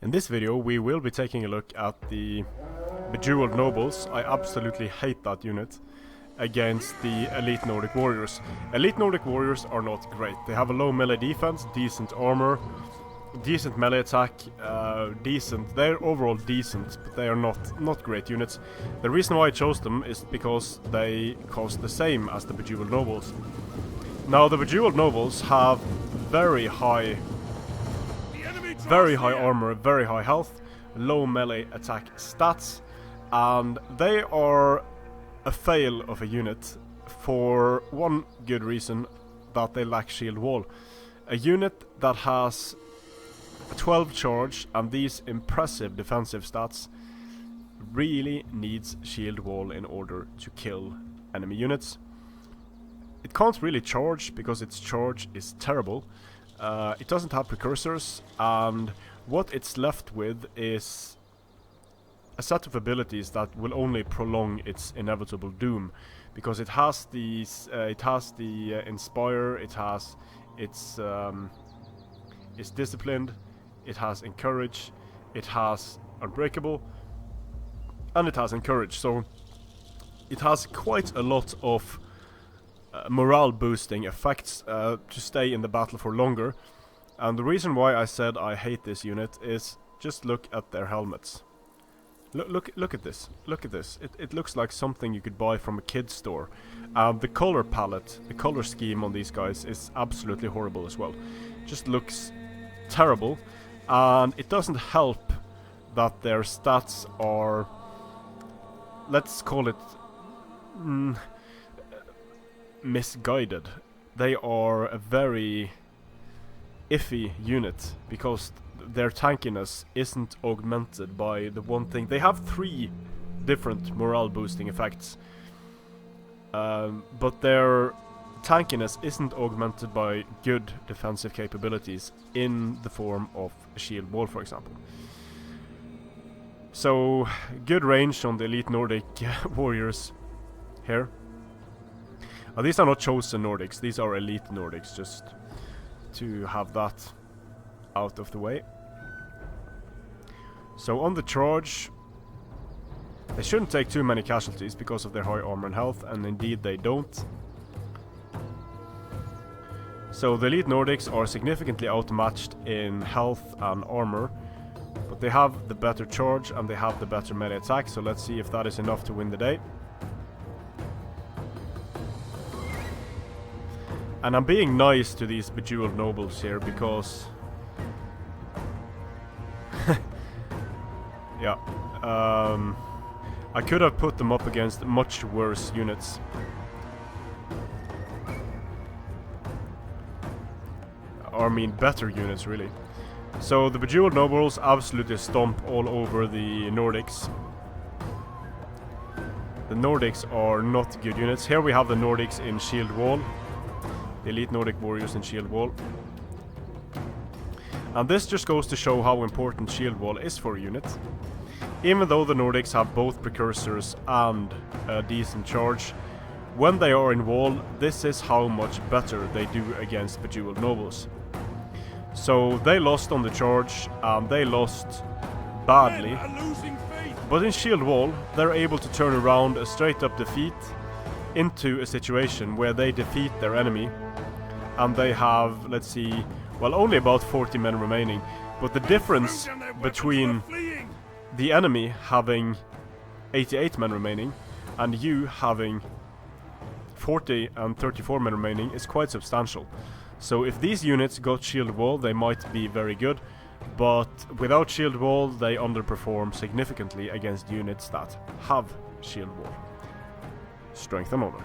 In this video we will be taking a look at the Bejewelled Nobles. I absolutely hate that unit against the Elite Nordic Warriors. Elite Nordic Warriors are not great. They have a low melee defense, decent armor, decent melee attack, they're overall decent, but they are not great units. The reason why I chose them is because they cost the same as the Bejewelled Nobles. Now the Bejewelled Nobles have very high armor, very high health, low melee attack stats, and they are a fail of a unit for one good reason, that they lack shield wall. A unit that has 12 charge and these impressive defensive stats really needs shield wall in order to kill enemy units. It can't really charge because its charge is terrible. It doesn't have precursors, and what it's left with is a set of abilities that will only prolong its inevitable doom, because it has these, inspire, it has its disciplined, it has encourage, it has unbreakable, and it has encourage. So it has quite a lot of morale boosting effects to stay in the battle for longer. And the reason why I said I hate this unit is just look at their helmets. Look at this. Look at this. It looks like something you could buy from a kid's store. The color palette, the color scheme on these guys is absolutely horrible as well. Just looks terrible, and it doesn't help that their stats are, let's call it, misguided. They are a very iffy unit because their tankiness isn't augmented by the one thing. They have 3 different morale boosting effects, but their tankiness isn't augmented by good defensive capabilities in the form of a shield wall, for example. So good range on the Elite Nordic Warriors here. These are not chosen Nordics, these are Elite Nordics, just to have that out of the way. So on the charge, they shouldn't take too many casualties because of their high armor and health, and indeed they don't. So the Elite Nordics are significantly outmatched in health and armor, but they have the better charge and they have the better melee attack, so let's see if that is enough to win the day. And I'm being nice to these Bejewelled Nobles here because yeah, I could have put them up against much worse units. Or I mean better units, really. So the Bejewelled Nobles absolutely stomp all over the Nordics. The Nordics are not good units. Here we have the Nordics in shield wall. The Elite Nordic Warriors in shield wall. And this just goes to show how important shield wall is for a unit. Even though the Nordics have both precursors and a decent charge, when they are in wall, this is how much better they do against Bejewelled Nobles. So they lost on the charge, and they lost badly. But in shield wall, they're able to turn around a straight up defeat into a situation where they defeat their enemy, and they have, let's see, well, only about 40 men remaining, but the difference between the enemy having 88 men remaining and you having 40 and 34 men remaining is quite substantial. So if these units got shield wall, they might be very good, but without shield wall they underperform significantly against units that have shield wall. Strength and honor.